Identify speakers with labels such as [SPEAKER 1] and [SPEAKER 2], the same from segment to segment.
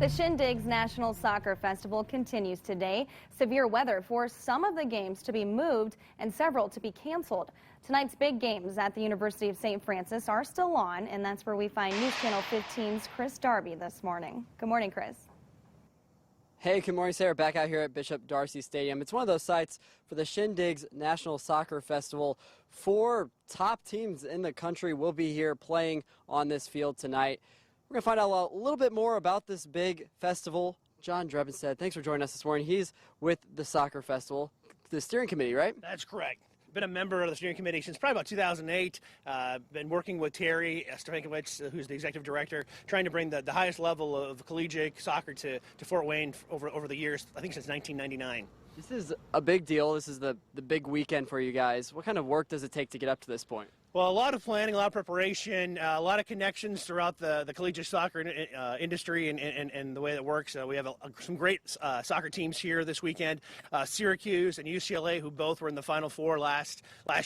[SPEAKER 1] The Shindigz National Soccer Festival continues today. Severe weather forced some of the games to be moved and several to be canceled. Tonight's big games at the University of St. Francis are still on, and that's where we find News Channel 15's Chris Darby this morning. Good morning, Chris.
[SPEAKER 2] Hey, good morning, Sarah. Back out here at Bishop Darcy Stadium. It's one of those sites for the Shindigz National Soccer Festival. 4 top teams in the country will be here playing on this field tonight. We're going to find out a little bit more about this big festival. John Drebenstead, thanks for joining us this morning. He's with the soccer festival, the steering committee, right?
[SPEAKER 3] That's correct. Been a member of the steering committee since probably about 2008. Been working with Terry Stefankiewicz, who's the executive director, trying to bring the highest level of collegiate soccer to Fort Wayne over the years, I think since 1999.
[SPEAKER 2] This is a big deal. This is the big weekend for you guys. What kind of work does it take to get up to this point?
[SPEAKER 3] Well, a lot of planning, a lot of preparation, a lot of connections throughout the collegiate soccer industry and the way that works. We have some great soccer teams here this weekend. Syracuse and UCLA, who both were in the Final Four last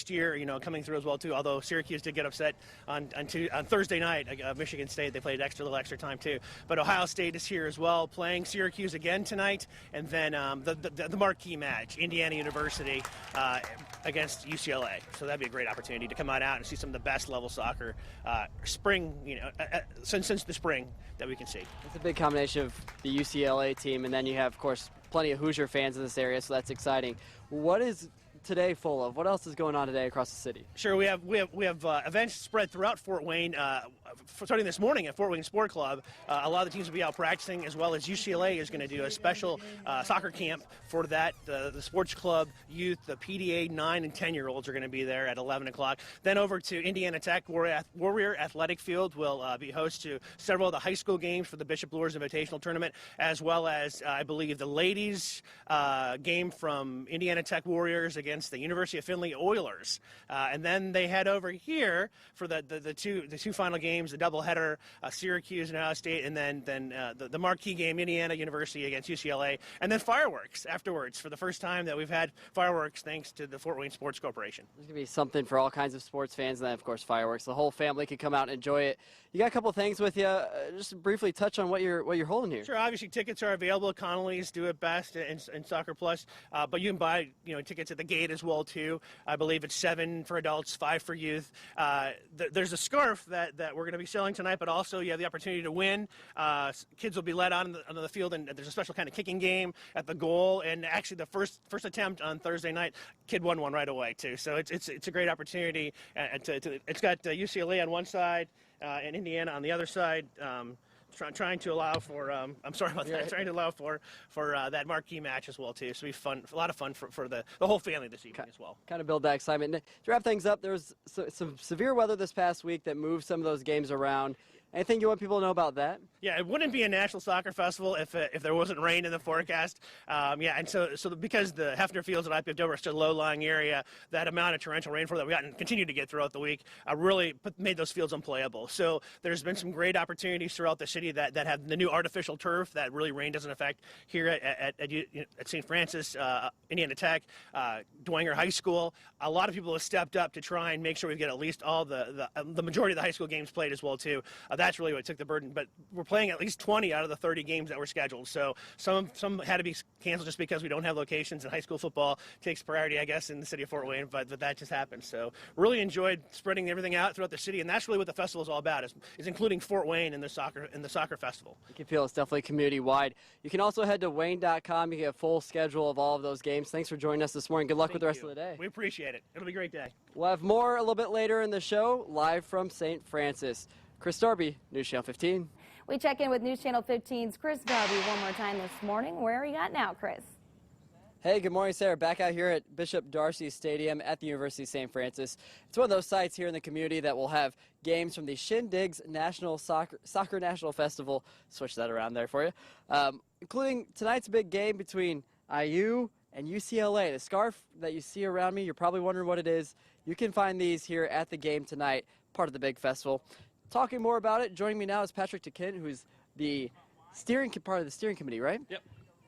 [SPEAKER 3] year, coming through as well too. Although Syracuse did get upset on Thursday night, Michigan State. They played little extra time too. But Ohio State is here as well, playing Syracuse again tonight, and then the marquee match, Indiana University against UCLA. So that'd be a great opportunity to come out and see some of the best level soccer since the spring that we can see.
[SPEAKER 2] It's a big combination of the UCLA team, and then you have, of course, plenty of Hoosier fans in this area, so that's exciting. What is today full of? What else is going on today across the city?
[SPEAKER 3] Sure, we have events spread throughout Fort Wayne. Starting this morning at Fort Wayne Sport Club, a lot of the teams will be out practicing, as well as UCLA is going to do a special soccer camp for that. The sports club youth, the PDA 9 and 10-year-olds are going to be there at 11 o'clock. Then over to Indiana Tech Warrior Athletic Field will be host to several of the high school games for the Bishop Luers Invitational Tournament, as well as, I believe, the ladies game from Indiana Tech Warriors against the University of Findlay Oilers. And then they head over here for the two final games, the doubleheader, Syracuse and Ohio State, and then the marquee game, Indiana University against UCLA, and then fireworks afterwards for the first time that we've had fireworks thanks to the Fort Wayne Sports Corporation.
[SPEAKER 2] There's going to be something for all kinds of sports fans, and then, of course, fireworks. The whole family can come out and enjoy it. You got a couple things with you. Just briefly touch on what you're holding here.
[SPEAKER 3] Sure. Obviously, tickets are available. Connolly's do it best and Soccer Plus, but you can buy tickets at the gate as well too. I believe it's $7 for adults, $5 for youth. There's a scarf that we're going to be selling tonight, but also you have the opportunity to win. Kids will be led onto the field, and there's a special kind of kicking game at the goal. And actually, the first attempt on Thursday night, kid won one right away too. So it's a great opportunity. It's got UCLA on one side and Indiana on the other side. Trying to allow for trying to allow for that marquee match as well too. So it'll be fun, a lot of fun for the whole family this evening as well.
[SPEAKER 2] Kind of build that excitement. To wrap things up, there was some severe weather this past week that moved some of those games around. Anything you want people to know about that?
[SPEAKER 3] Yeah, it wouldn't be a National Soccer Festival if there wasn't rain in the forecast. And so because the Hefner Fields at IPF are still a low-lying area, that amount of torrential rainfall that we got and continue to get throughout the week really made those fields unplayable. So there's been some great opportunities throughout the city that have the new artificial turf that really rain doesn't affect here at St. Francis, Indiana Tech, Dwenger High School. A lot of people have stepped up to try and make sure we get at least all the majority of the high school games played as well too. That's really what took the burden, but we're playing at least 20 out of the 30 games that were scheduled. So some had to be canceled just because we don't have locations, and high school football takes priority, I guess, in the city of Fort Wayne, but that just happened. So really enjoyed spreading everything out throughout the city, and that's really what the festival is all about, is including Fort Wayne in the soccer festival.
[SPEAKER 2] You can feel it's definitely community-wide. You can also head to wayne.com. You get a full schedule of all of those games. Thanks for joining us this morning. Good luck with the rest of the day.
[SPEAKER 3] We appreciate it. It'll be a great day.
[SPEAKER 2] We'll have more a little bit later in the show, live from St. Francis. Chris Darby, News Channel 15.
[SPEAKER 1] We check in with News Channel 15's Chris Darby one more time this morning. Where are you at now, Chris?
[SPEAKER 2] Hey, good morning, Sarah. Back out here at Bishop Darcy Stadium at the University of St. Francis. It's one of those sites here in the community that will have games from the Shindigz National Soccer National Festival. Switch that around there for you. Including tonight's big game between IU and UCLA. The scarf that you see around me, you're probably wondering what it is. You can find these here at the game tonight, part of the big festival. Talking more about it, joining me now is Patrick DeKint, who's the part of the steering committee, right?
[SPEAKER 4] Yep.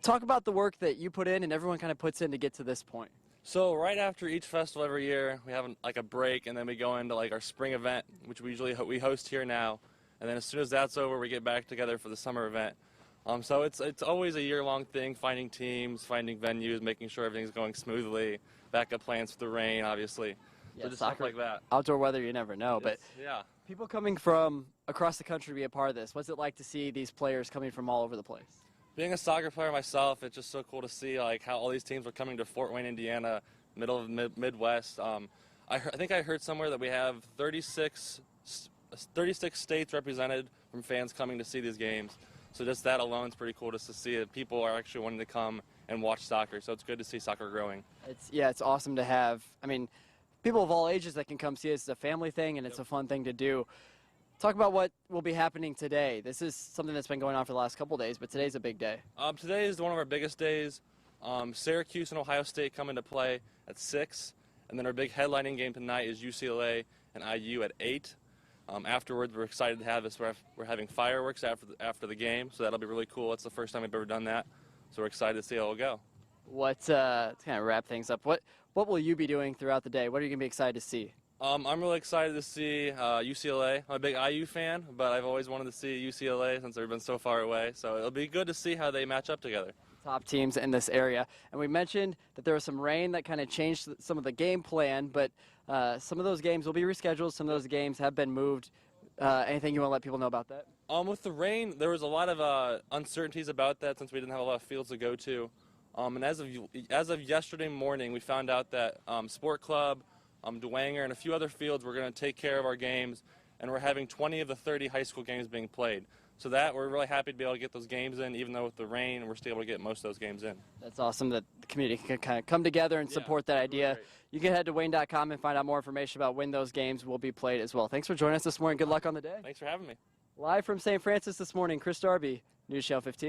[SPEAKER 2] Talk about the work that you put in and everyone kind of puts in to get to this point.
[SPEAKER 4] So right after each festival every year, we have a break, and then we go into our spring event, which we usually host here now. And then as soon as that's over, we get back together for the summer event. So it's always a year-long thing, finding teams, finding venues, making sure everything's going smoothly, backup plans for the rain, obviously.
[SPEAKER 2] Yeah,
[SPEAKER 4] So just stuff like that.
[SPEAKER 2] Outdoor weather, you never know. But
[SPEAKER 4] Yeah.
[SPEAKER 2] people coming from across the country to be a part of this, what's it like to see these players coming from all over the place?
[SPEAKER 4] Being a soccer player myself, it's just so cool to see like how all these teams are coming to Fort Wayne, Indiana, middle of the Midwest. I think I heard somewhere that we have 36 states represented from fans coming to see these games. So just that alone is pretty cool just to see that people are actually wanting to come and watch soccer. So it's good to see soccer growing.
[SPEAKER 2] It's awesome to have, I mean, people of all ages that can come see it. It's a family thing, and it's a fun thing to do. Talk about what will be happening today. This is something that's been going on for the last couple days, but today's a big day.
[SPEAKER 4] Today is one of our biggest days. Syracuse and Ohio State come into play at 6, and then our big headlining game tonight is UCLA and IU at 8. Afterwards, we're excited to have this. We're having fireworks after the game, so that'll be really cool. It's the first time we've ever done that, so we're excited to see how it'll go.
[SPEAKER 2] To kind of wrap things up, what will you be doing throughout the day? What are you going to be excited to see?
[SPEAKER 4] I'm really excited to see UCLA. I'm a big IU fan, but I've always wanted to see UCLA since they've been so far away. So it'll be good to see how they match up together.
[SPEAKER 2] Top teams in this area. And we mentioned that there was some rain that kind of changed some of the game plan, but some of those games will be rescheduled. Some of those games have been moved. Anything you want to let people know about that?
[SPEAKER 4] With the rain, there was a lot of uncertainties about that since we didn't have a lot of fields to go to. And as of yesterday morning, we found out that Sport Club, Dwanger, and a few other fields were going to take care of our games, and we're having 20 of the 30 high school games being played. So that we're really happy to be able to get those games in, even though with the rain, we're still able to get most of those games in.
[SPEAKER 2] That's awesome that the community can kind of come together and support that idea.
[SPEAKER 4] Really
[SPEAKER 2] you can head to wayne.com and find out more information about when those games will be played as well. Thanks for joining us this morning. Good luck on the day.
[SPEAKER 4] Thanks for having me.
[SPEAKER 2] Live from St. Francis this morning, Chris Darby, News Channel 15.